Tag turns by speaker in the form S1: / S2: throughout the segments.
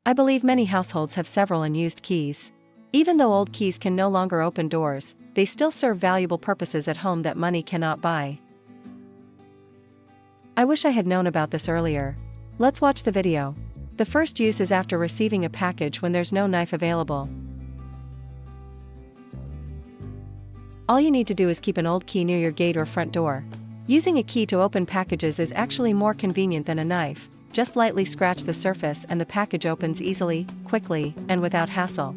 S1: I believe many households have several unused keys. Even though old keys can no longer open doors, they still serve valuable purposes at home that money cannot buy. I wish I had known about this earlier. Let's watch the video. The first use is after receiving a package when there's no knife available. All you need to do is keep an old key near your gate or front door. Using a key to open packages is actually more convenient than a knife. Just lightly scratch the surface and the package opens easily, quickly, and without hassle.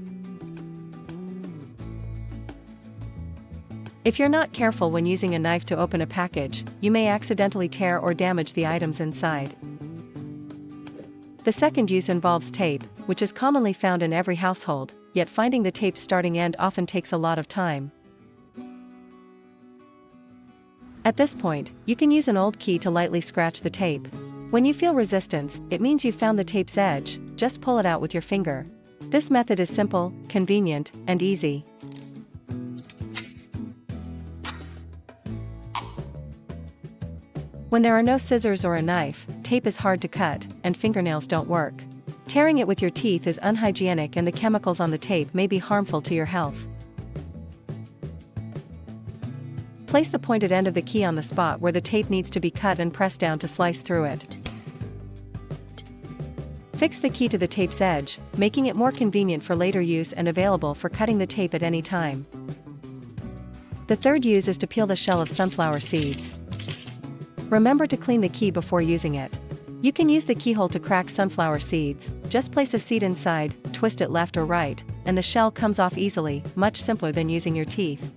S1: If you're not careful when using a knife to open a package, you may accidentally tear or damage the items inside. The second use involves tape, which is commonly found in every household, yet finding the tape's starting end often takes a lot of time. At this point, you can use an old key to lightly scratch the tape. When you feel resistance, it means you've found the tape's edge. Just pull it out with your finger. This method is simple, convenient, and easy. When there are no scissors or a knife, tape is hard to cut, and fingernails don't work. Tearing it with your teeth is unhygienic and the chemicals on the tape may be harmful to your health. Place the pointed end of the key on the spot where the tape needs to be cut and press down to slice through it. Fix the key to the tape's edge, making it more convenient for later use and available for cutting the tape at any time. The third use is to peel the shell of sunflower seeds. Remember to clean the key before using it. You can use the keyhole to crack sunflower seeds. Just place a seed inside, twist it left or right, and the shell comes off easily, much simpler than using your teeth.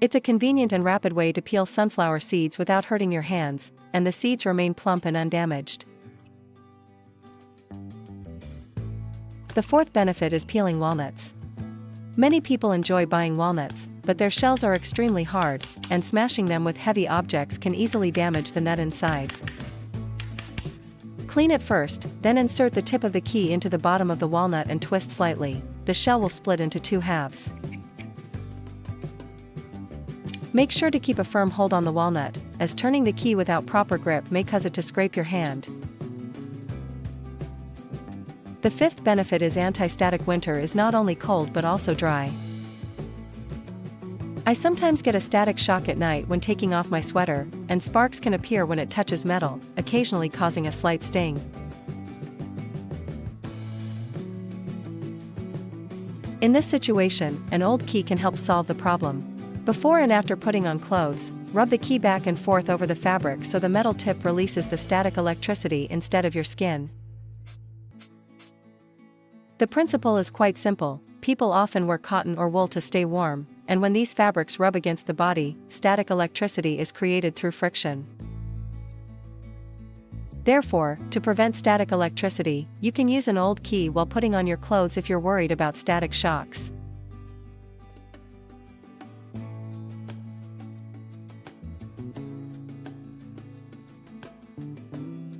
S1: It's a convenient and rapid way to peel sunflower seeds without hurting your hands, and the seeds remain plump and undamaged. The fourth benefit is peeling walnuts. Many people enjoy buying walnuts, but their shells are extremely hard, and smashing them with heavy objects can easily damage the nut inside. Clean it first, then insert the tip of the key into the bottom of the walnut and twist slightly. The shell will split into two halves. Make sure to keep a firm hold on the walnut, as turning the key without proper grip may cause it to scrape your hand. The fifth benefit is anti-static. Winter is not only cold but also dry. I sometimes get a static shock at night when taking off my sweater, and sparks can appear when it touches metal, occasionally causing a slight sting. In this situation, an old key can help solve the problem. Before and after putting on clothes, rub the key back and forth over the fabric so the metal tip releases the static electricity instead of your skin. The principle is quite simple. People often wear cotton or wool to stay warm, and when these fabrics rub against the body, static electricity is created through friction. Therefore, to prevent static electricity, you can use an old key while putting on your clothes if you're worried about static shocks.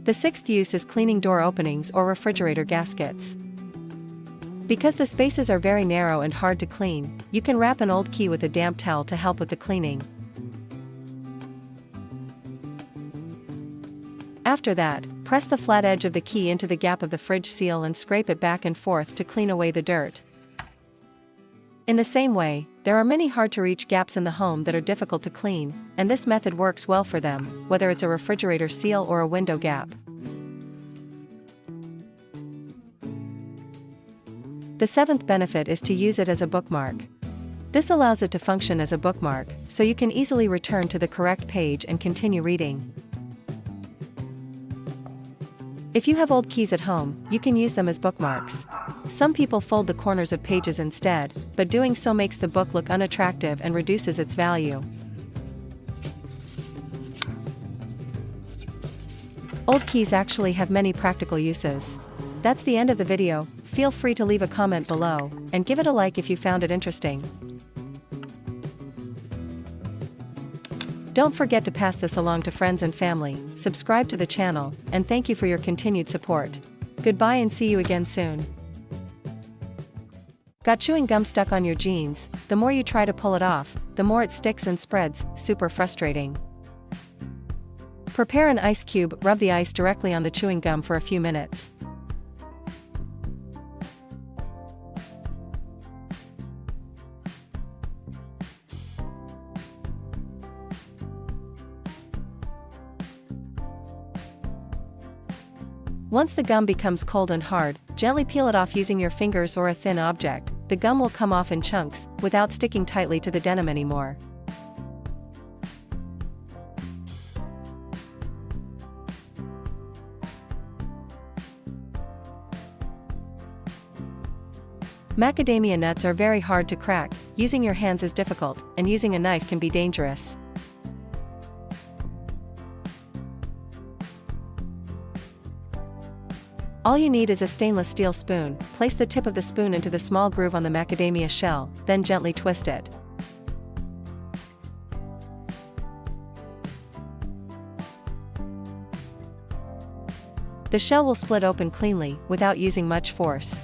S1: The sixth use is cleaning door openings or refrigerator gaskets. Because the spaces are very narrow and hard to clean, you can wrap an old key with a damp towel to help with the cleaning. After that, press the flat edge of the key into the gap of the fridge seal and scrape it back and forth to clean away the dirt. In the same way, there are many hard-to-reach gaps in the home that are difficult to clean, and this method works well for them, whether it's a refrigerator seal or a window gap. The seventh benefit is to use it as a bookmark. This allows it to function as a bookmark, so you can easily return to the correct page and continue reading. If you have old keys at home, you can use them as bookmarks. Some people fold the corners of pages instead, but doing so makes the book look unattractive and reduces its value. Old keys actually have many practical uses. That's the end of the video. Feel free to leave a comment below, and give it a like if you found it interesting. Don't forget to pass this along to friends and family, subscribe to the channel, and thank you for your continued support. Goodbye and see you again soon. Got chewing gum stuck on your jeans? The more you try to pull it off, the more it sticks and spreads. Super frustrating. prepare an ice cube, rub the ice directly on the chewing gum for a few minutes. Once the gum becomes cold and hard, gently peel it off using your fingers or a thin object. The gum will come off in chunks, without sticking tightly to the denim anymore. Macadamia nuts are very hard to crack, using your hands is difficult, and using a knife can be dangerous. All you need is a stainless steel spoon. Place the tip of the spoon into the small groove on the macadamia shell, then gently twist it. The shell will split open cleanly, without using much force.